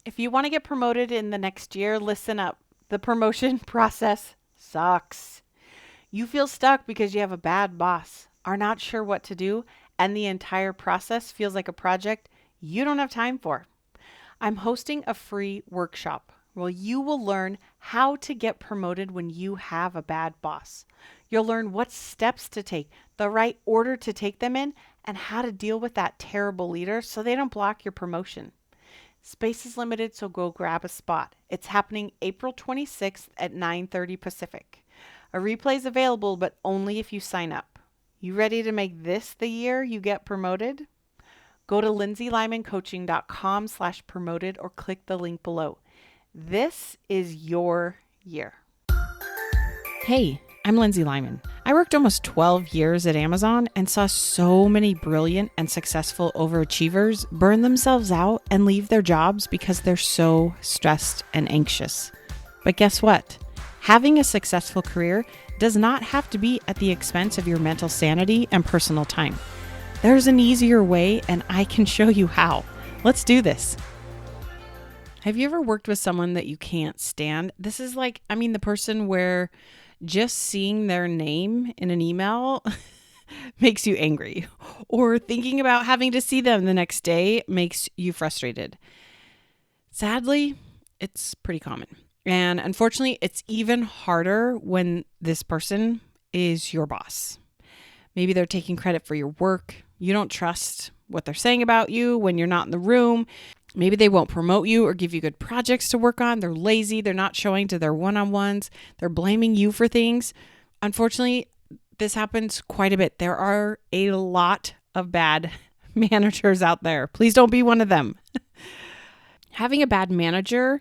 If you want to get promoted in the next year, listen up. The promotion process sucks. You feel stuck because you have a bad boss, are not sure what to do, and the entire process feels like a project you don't have time for. I'm hosting a free workshop where you will learn how to get promoted when you have a bad boss. You'll learn what steps to take, the right order to take them in, and how to deal with that terrible leader so they don't block your promotion. Space is limited, so go grab a spot. It's happening April 26th at 9:30 Pacific. A replay is available, but only if you sign up. You ready to make this the year you get promoted? Go to lindsaylymancoaching.com/promoted or click the link below. This is your year. Hey, I'm Lindsay Lyman. I worked almost 12 years at Amazon and saw so many brilliant and successful overachievers burn themselves out and leave their jobs because they're so stressed and anxious. But guess what? Having a successful career does not have to be at the expense of your mental sanity and personal time. There's an easier way, and I can show you how. Let's do this. Have you ever worked with someone that you can't stand? This is like, the person where just seeing their name in an email makes you angry, or thinking about having to see them the next day makes you frustrated. Sadly, it's pretty common. And unfortunately, it's even harder when this person is your boss. Maybe they're taking credit for your work. You don't trust what they're saying about you when you're not in the room. Maybe they won't promote you or give you good projects to work on. They're lazy. They're not showing to their one-on-ones. They're blaming you for things. Unfortunately, this happens quite a bit. There are a lot of bad managers out there. Please don't be one of them. Having a bad manager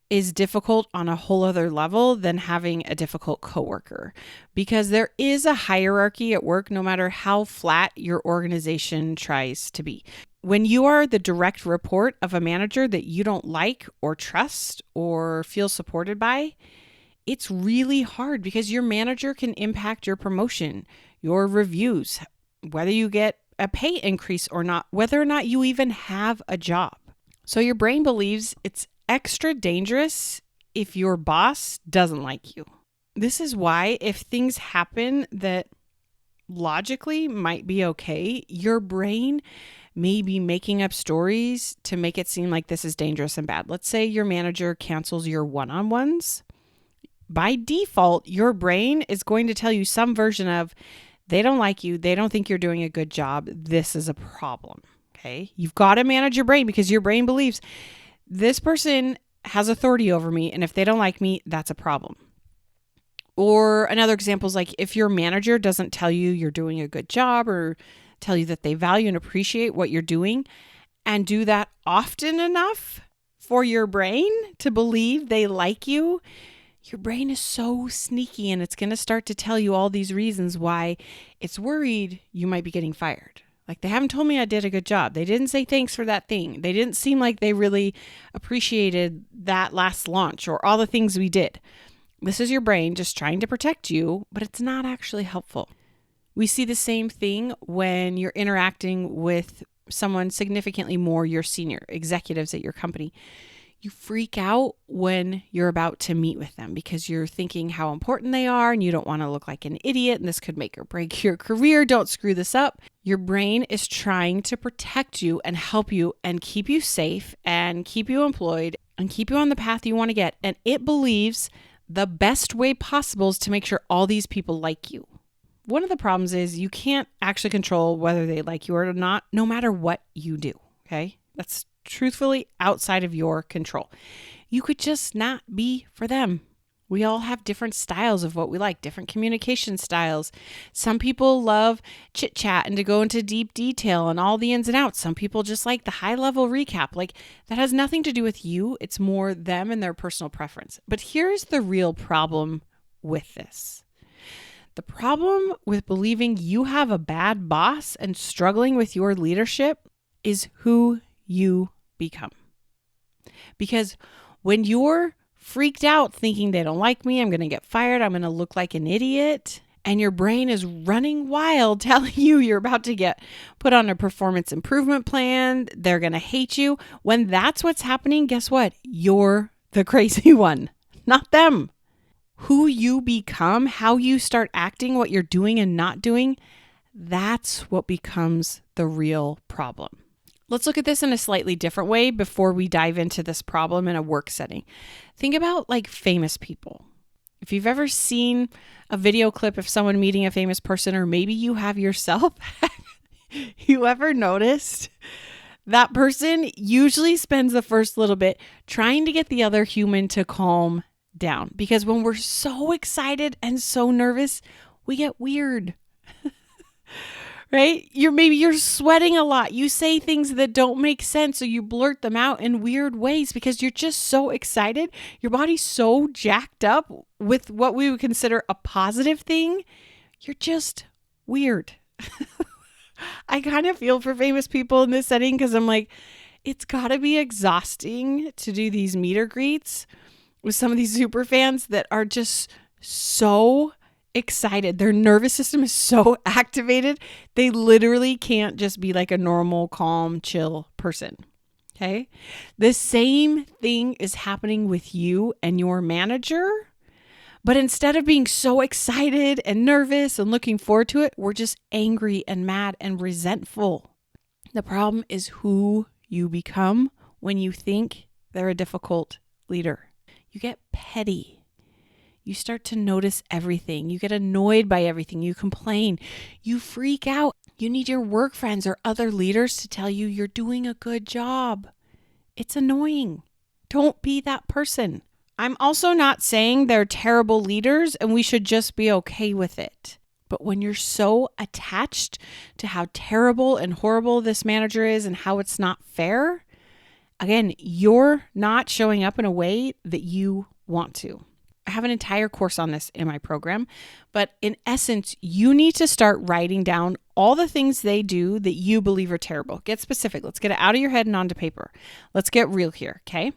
is difficult on a whole other level than having a difficult coworker, because there is a hierarchy at work no matter how flat your organization tries to be. When you are the direct report of a manager that you don't like or trust or feel supported by, it's really hard because your manager can impact your promotion, your reviews, whether you get a pay increase or not, whether or not you even have a job. So your brain believes it's extra dangerous if your boss doesn't like you. This is why if things happen that logically might be okay, your brain may be making up stories to make it seem like this is dangerous and bad. Let's say your manager cancels your one-on-ones. By default, your brain is going to tell you some version of, they don't like you, they don't think you're doing a good job, this is a problem. Okay? You've got to manage your brain because your brain believes this person has authority over me, and if they don't like me, that's a problem. Or another example is like if your manager doesn't tell you you're doing a good job or tell you that they value and appreciate what you're doing and do that often enough for your brain to believe they like you, your brain is so sneaky and it's going to start to tell you all these reasons why it's worried you might be getting fired. Like, they haven't told me I did a good job. They didn't say thanks for that thing. They didn't seem like they really appreciated that last launch or all the things we did. This is your brain just trying to protect you, but it's not actually helpful. We see the same thing when you're interacting with someone significantly more your senior, executives at your company. You freak out when you're about to meet with them because you're thinking how important they are and you don't want to look like an idiot and this could make or break your career. Don't screw this up. Your brain is trying to protect you and help you and keep you safe and keep you employed and keep you on the path you want to get. And it believes the best way possible is to make sure all these people like you. One of the problems is you can't actually control whether they like you or not, no matter what you do. Okay? That's truthfully outside of your control. You could just not be for them. We all have different styles of what we like, different communication styles. Some people love chit chat and to go into deep detail and all the ins and outs. Some people just like the high level recap. Like, that has nothing to do with you. It's more them and their personal preference. But here's the real problem with this. The problem with believing you have a bad boss and struggling with your leadership is who you become. Because when you're freaked out thinking they don't like me, I'm going to get fired, I'm going to look like an idiot, and your brain is running wild telling you you're about to get put on a performance improvement plan. They're going to hate you. When that's what's happening, guess what? You're the crazy one, not them. Who you become, how you start acting, what you're doing and not doing, that's what becomes the real problem. Let's look at this in a slightly different way before we dive into this problem in a work setting. Think about like famous people. If you've ever seen a video clip of someone meeting a famous person, or maybe you have yourself, you ever noticed that person usually spends the first little bit trying to get the other human to calm down? Because when we're so excited and so nervous, we get weird. Right? You're sweating a lot. You say things that don't make sense, so you blurt them out in weird ways because you're just so excited. Your body's so jacked up with what we would consider a positive thing. You're just weird. I kind of feel for famous people in this setting because I'm like, it's got to be exhausting to do these meet or greets with some of these super fans that are just so excited. Their nervous system is so activated. They literally can't just be like a normal, calm, chill person. Okay. The same thing is happening with you and your manager. But instead of being so excited and nervous and looking forward to it, we're just angry and mad and resentful. The problem is who you become when you think they're a difficult leader. You get petty. You start to notice everything. You get annoyed by everything. You complain. You freak out. You need your work friends or other leaders to tell you you're doing a good job. It's annoying. Don't be that person. I'm also not saying they're terrible leaders and we should just be okay with it. But when you're so attached to how terrible and horrible this manager is and how it's not fair, again, you're not showing up in a way that you want to. I have an entire course on this in my program, but in essence, you need to start writing down all the things they do that you believe are terrible. Get specific. Let's get it out of your head and onto paper. Let's get real here, okay?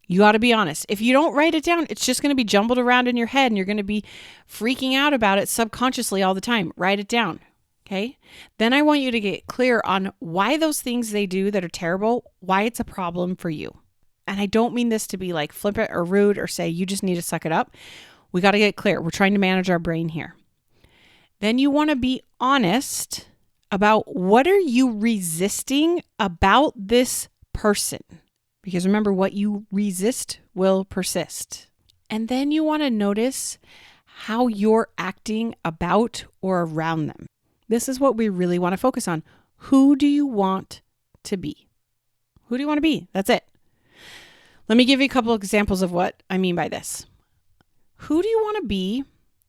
You got to be honest. If you don't write it down, it's just going to be jumbled around in your head and you're going to be freaking out about it subconsciously all the time. Write it down, okay? Then I want you to get clear on why those things they do that are terrible, why it's a problem for you. And I don't mean this to be like flippant or rude or say you just need to suck it up. We got to get clear. We're trying to manage our brain here. Then you want to be honest about what are you resisting about this person? Because remember, what you resist will persist. And then you want to notice how you're acting about or around them. This is what we really want to focus on. Who do you want to be? Who do you want to be? That's it. Let me give you a couple of examples of what I mean by this. Who do you want to be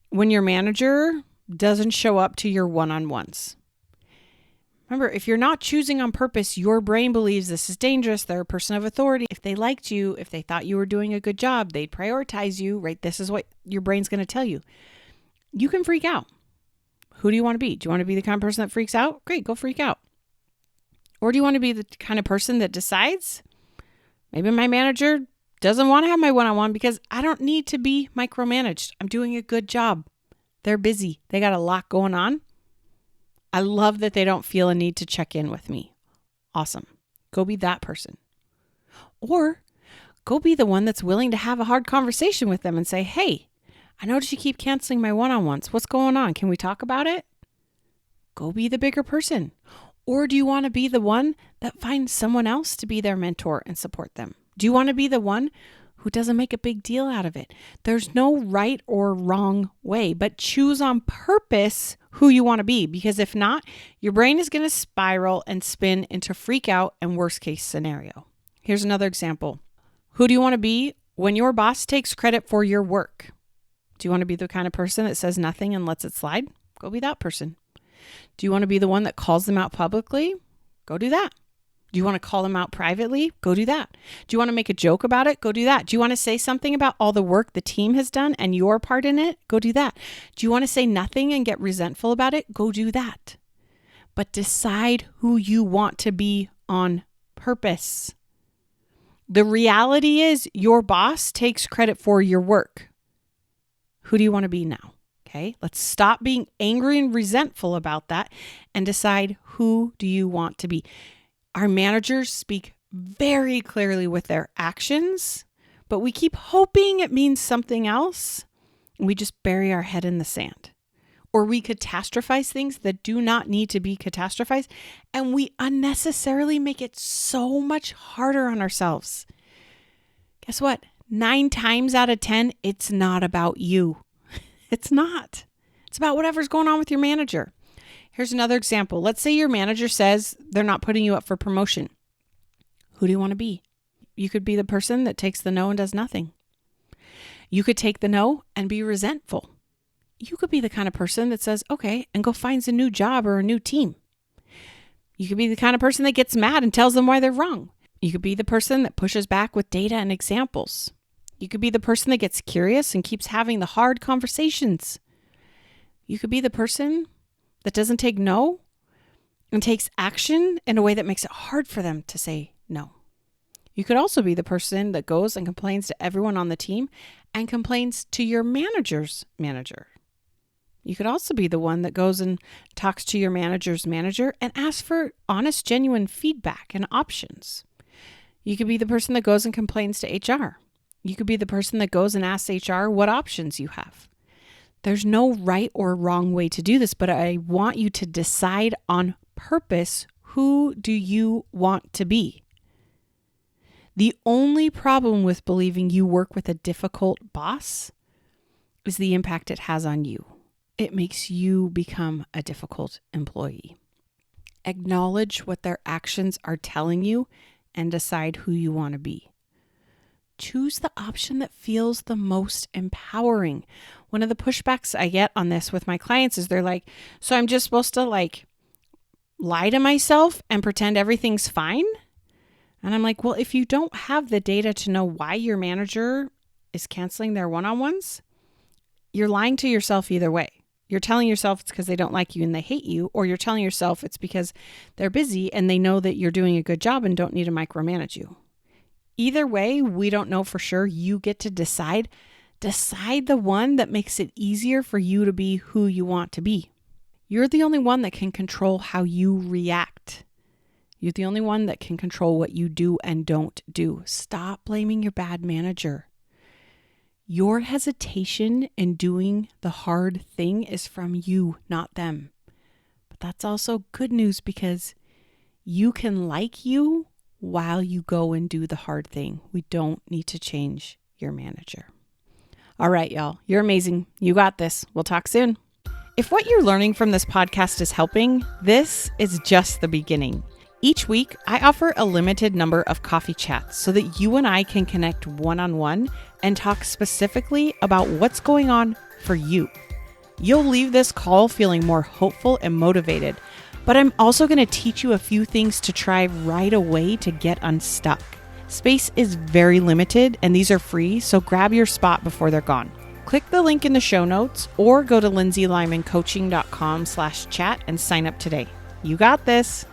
when your manager doesn't show up to your one-on-ones? Remember, if you're not choosing on purpose, your brain believes this is dangerous. They're a person of authority. If they liked you, if they thought you were doing a good job, they'd prioritize you, right? This is what your brain's going to tell you. You can freak out. Who do you want to be? Do you want to be the kind of person that freaks out? Great, go freak out. Or do you want to be the kind of person that decides, maybe my manager doesn't want to have my one-on-one because I don't need to be micromanaged. I'm doing a good job. They're busy. They got a lot going on. I love that they don't feel a need to check in with me. Awesome. Go be that person. Or go be the one that's willing to have a hard conversation with them and say, hey, I noticed you keep canceling my one-on-ones. What's going on? Can we talk about it? Go be the bigger person. Or do you want to be the one that finds someone else to be their mentor and support them? Do you want to be the one who doesn't make a big deal out of it? There's no right or wrong way, but choose on purpose who you want to be, because if not, your brain is going to spiral and spin into freak out and worst case scenario. Here's another example. Who do you want to be when your boss takes credit for your work? Do you want to be the kind of person that says nothing and lets it slide? Go be that person. Do you want to be the one that calls them out publicly? Go do that. Do you want to call them out privately? Go do that. Do you want to make a joke about it? Go do that. Do you want to say something about all the work the team has done and your part in it? Go do that. Do you want to say nothing and get resentful about it? Go do that. But decide who you want to be on purpose. The reality is your boss takes credit for your work. Who do you want to be now? Okay, let's stop being angry and resentful about that and decide, who do you want to be? Our managers speak very clearly with their actions, but we keep hoping it means something else. And we just bury our head in the sand. Or we catastrophize things that do not need to be catastrophized, and we unnecessarily make it so much harder on ourselves. Guess what? 9 times out of 10, it's not about you. It's not. It's about whatever's going on with your manager. Here's another example. Let's say your manager says they're not putting you up for promotion. Who do you want to be? You could be the person that takes the no and does nothing. You could take the no and be resentful. You could be the kind of person that says, okay, and go finds a new job or a new team. You could be the kind of person that gets mad and tells them why they're wrong. You could be the person that pushes back with data and examples. You could be the person that gets curious and keeps having the hard conversations. You could be the person that doesn't take no and takes action in a way that makes it hard for them to say no. You could also be the person that goes and complains to everyone on the team and complains to your manager's manager. You could also be the one that goes and talks to your manager's manager and asks for honest, genuine feedback and options. You could be the person that goes and complains to HR. You could be the person that goes and asks HR what options you have. There's no right or wrong way to do this, but I want you to decide on purpose, who do you want to be? The only problem with believing you work with a difficult boss is the impact it has on you. It makes you become a difficult employee. Acknowledge what their actions are telling you and decide who you want to be. Choose the option that feels the most empowering. One of the pushbacks I get on this with my clients is they're like, so I'm just supposed to lie to myself and pretend everything's fine? And I'm like, well, if you don't have the data to know why your manager is canceling their one-on-ones, you're lying to yourself either way. You're telling yourself it's because they don't like you and they hate you, or you're telling yourself it's because they're busy and they know that you're doing a good job and don't need to micromanage you. Either way, we don't know for sure. You get to decide. Decide the one that makes it easier for you to be who you want to be. You're the only one that can control how you react. You're the only one that can control what you do and don't do. Stop blaming your bad manager. Your hesitation in doing the hard thing is from you, not them. But that's also good news, because you can like you while you go and do the hard thing. We don't need to change your manager. All right, y'all. You're amazing. You got this. We'll talk soon. If what you're learning from this podcast is helping, this is just the beginning. Each week, I offer a limited number of coffee chats so that you and I can connect one-on-one and talk specifically about what's going on for you. You'll leave this call feeling more hopeful and motivated, but I'm also going to teach you a few things to try right away to get unstuck. Space is very limited and these are free, so grab your spot before they're gone. Click the link in the show notes or go to lindsaylymancoaching.com/chat and sign up today. You got this.